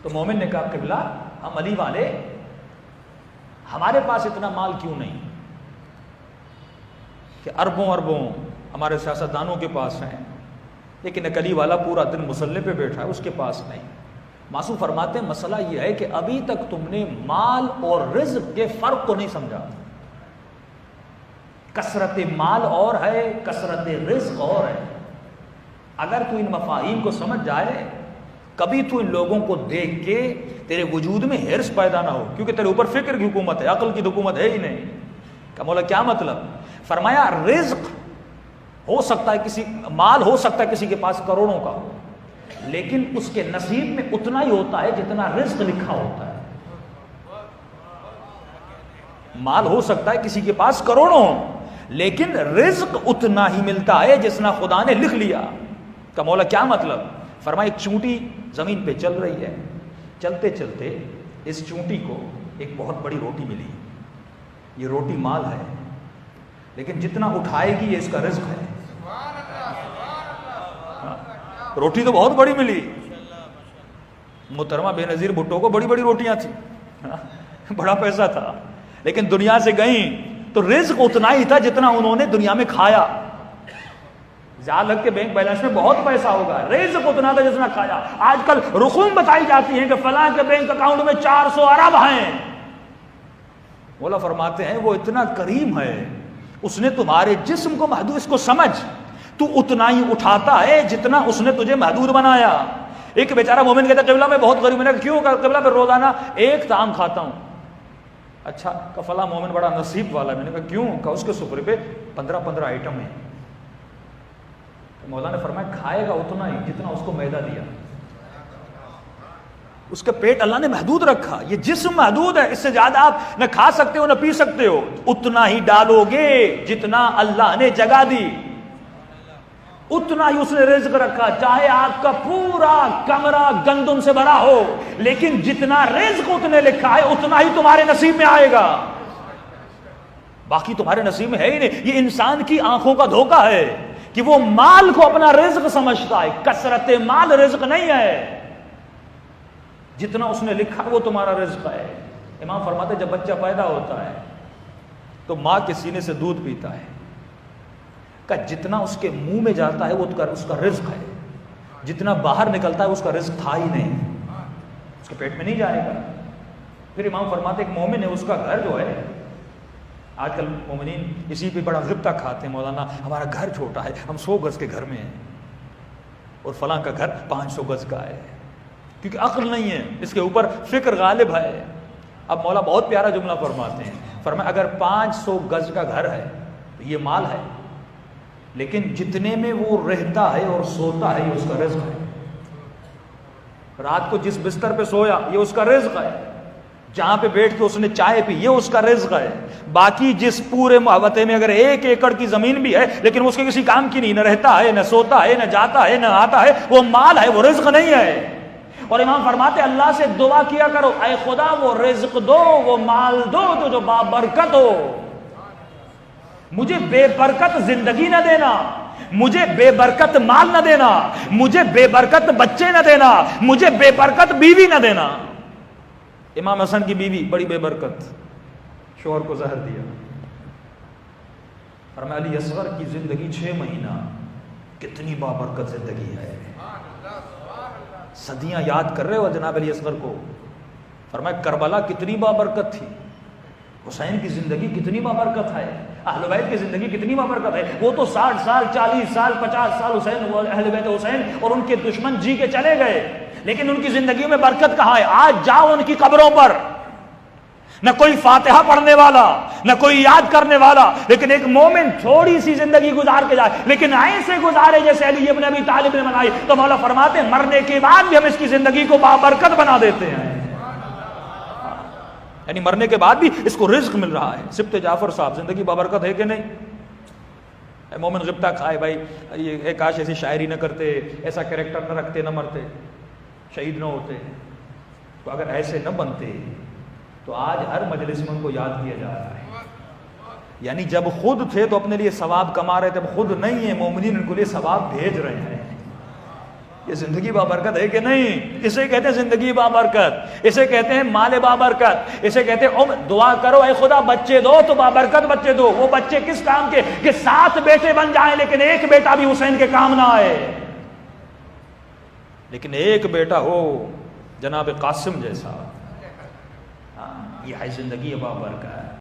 تو مومن نے کہا قبلہ ہم علی والے، ہمارے پاس اتنا مال کیوں نہیں کہ اربوں اربوں ہمارے سیاستدانوں کے پاس ہیں، لیکن ایک علی والا پورا دن مصلی پہ بیٹھا ہے، اس کے پاس نہیں۔ معصوم فرماتے ہیں مسئلہ یہ ہے کہ ابھی تک تم نے مال اور رزق کے فرق کو نہیں سمجھا۔ کثرت مال اور ہے، کثرت رزق اور ہے۔ اگر تو ان مفاہیم کو سمجھ جائے، کبھی تو ان لوگوں کو دیکھ کے تیرے وجود میں حرص پیدا نہ ہو، کیونکہ تیرے اوپر فکر کی حکومت ہے، عقل کی حکومت ہے ہی نہیں۔ کہ مولا کیا مطلب؟ فرمایا رزق ہو سکتا ہے کسی، مال ہو سکتا ہے کسی کے پاس کروڑوں کا ہو، لیکن اس کے نصیب میں اتنا ہی ہوتا ہے جتنا رزق لکھا ہوتا ہے۔ مال ہو سکتا ہے کسی کے پاس کروڑوں، لیکن رزق اتنا ہی ملتا ہے جتنا خدا نے لکھ لیا۔ کہ مولا کیا مطلب؟ فرمایا ایک چونٹی زمین پہ چل رہی ہے، چلتے چلتے اس چونٹی کو ایک بہت بڑی روٹی ملی، یہ روٹی مال ہے، لیکن جتنا اٹھائے گی یہ اس کا رزق ہے۔ روٹی تو بہت بڑی ملی، محترمہ بے نظیر بھٹو کو بڑی بڑی روٹیاں تھیں، بڑا پیسہ تھا، لیکن دنیا سے گئیں تو رزق اتنا ہی تھا جتنا انہوں نے دنیا میں کھایا۔ یاد رکھ کے بینک بیلنس میں بہت پیسہ ہوگا، رزق اتنا تھا جتنا کھایا۔ آج کل رقوم بتائی جاتی ہیں کہ فلاں کے بینک اکاؤنٹ میں 400 ارب ہیں۔ مولا فرماتے ہیں وہ اتنا کریم ہے، اس نے تمہارے جسم کو محدود، اس کو سمجھ، تو اتنا ہی اٹھاتا ہے جتنا اس نے تجھے محدود بنایا۔ ایک بیچارہ مومن کہتا ہے قبلہ میں بہت غریب، میں نے کہا کیوں؟ قبلہ میں روزانہ ایک طعام کھاتا ہوں۔ اچھا کہ فلاں مومن بڑا نصیب والا ہے، میں نے کہا کیوں؟ کہ اس کے سفرے پہ 15 آئٹم ہیں۔ مولا نے فرمایا کھائے گا اتنا ہی جتنا اس کو میدہ دیا، اس کا پیٹ اللہ نے محدود رکھا، یہ جسم محدود ہے، اس سے زیادہ آپ نہ کھا سکتے ہو نہ پی سکتے ہو، اتنا ہی ڈالو گے جتنا اللہ نے جگہ دی، اتنا ہی اس نے رزق رکھا۔ چاہے آپ کا پورا کمرہ گندم سے بھرا ہو، لیکن جتنا رزق اتنے لکھا ہے اتنا ہی تمہارے نصیب میں آئے گا، باقی تمہارے نصیب میں ہے ہی نہیں۔ یہ انسان کی آنکھوں کا دھوکہ ہے کہ وہ مال کو اپنا رزق سمجھتا ہے، کثرت مال رزق نہیں ہے، جتنا اس نے لکھا وہ تمہارا رزق ہے۔ امام فرماتے جب بچہ پیدا ہوتا ہے تو ماں کے سینے سے دودھ پیتا ہے، کہ جتنا اس کے منہ میں جاتا ہے وہ اس کا رزق ہے، جتنا باہر نکلتا ہے اس کا رزق تھا ہی نہیں، اس کے پیٹ میں نہیں جائے گا۔ پھر امام فرماتے ایک مومن ہے، اس کا گھر جو ہے، آج کل مومنین اسی پہ بڑا غبطہ کھاتے ہیں، مولانا ہمارا گھر چھوٹا ہے، ہم 100 گز کے گھر میں ہیں اور فلاں کا گھر 500 گز کا ہے، کیونکہ عقل نہیں ہے، اس کے اوپر فکر غالب ہے۔ اب مولا بہت پیارا جملہ فرماتے ہیں، فرمایا اگر 500 گز کا گھر ہے تو یہ مال ہے، لیکن جتنے میں وہ رہتا ہے اور سوتا ہے یہ اس کا رزق ہے۔ رات کو جس بستر پہ سویا یہ اس کا رزق ہے، جہاں پہ بیٹھ کے اس نے چائے پی یہ اس کا رزق ہے۔ باقی جس پورے محوطے میں اگر 1 ایکڑ کی زمین بھی ہے لیکن اس کے کسی کام کی نہیں، نہ رہتا ہے نہ سوتا ہے نہ جاتا ہے نہ آتا ہے، وہ مال ہے، وہ رزق نہیں ہے۔ اور امام فرماتے اللہ سے دعا کیا کرو، اے خدا وہ رزق دو، وہ مال دو تو جو بابرکت ہو، مجھے بے برکت زندگی نہ دینا، مجھے بے برکت مال نہ دینا، مجھے بے برکت بچے نہ دینا، مجھے بے برکت بیوی نہ دینا۔ امام حسن کی بیوی بڑی بے برکت، شوہر کو زہر دیا۔ فرمایا علی اصغر کی زندگی 6 مہینہ کتنی بابرکت زندگی ہے، صدیاں یاد کر رہے ہو جناب علی اصغر کو۔ فرمایا کربلا کتنی بابرکت تھی، حسین کی زندگی کتنی بابرکت ہے، اہل بیت کی زندگی کتنی بابرکت ہے۔ وہ تو 60 سال 40 سال 50 سال حسین، اہل بیت حسین اور ان کے دشمن جی کے چلے گئے، لیکن ان کی زندگی میں برکت کہاں ہے؟ آج جاؤ ان کی قبروں پر، نہ کوئی فاتحہ پڑھنے والا نہ کوئی یاد کرنے والا، لیکن ایک مومن تھوڑی سی زندگی گزار کے جائے، لیکن ایسے گزارے جیسے علی ابن ابی طالب نے بنائی، تو مولا فرماتے ہیں مرنے کے بعد بھی ہم اس کی زندگی کو بابرکت بنا دیتے ہیں، یعنی مرنے کے بعد بھی اس کو رزق مل رہا ہے۔ سبط جعفر صاحب زندگی بابرکت ہے کہ نہیں؟ اے مومن غبطہ کھائے بھائی، یہ کاش ایسی شاعری نہ کرتے، ایسا کریکٹر نہ رکھتے، نہ مرتے، شہید نہ ہوتے، تو اگر ایسے نہ بنتے تو آج ہر مجلس میں ان کو یاد کیا جا رہا ہے۔ یعنی جب خود تھے تو اپنے لیے ثواب کما رہے تھے، اب خود نہیں ہیں، مومنین ان کے لیے ثواب بھیج رہے ہیں۔ یہ زندگی بابرکت ہے کہ نہیں؟ اسے کہتے ہیں زندگی بابرکت، اسے کہتے ہیں مال بابرکت، اسے کہتے ہیں دعا کرو اے خدا بچے دو تو بابرکت بچے دو۔ وہ بچے کس کام کے کہ 7 بیٹے بن جائیں لیکن ایک بیٹا بھی حسین کے کام نہ آئے، لیکن ایک بیٹا ہو جناب قاسم جیسا۔ یہ ہے زندگی بابرکت۔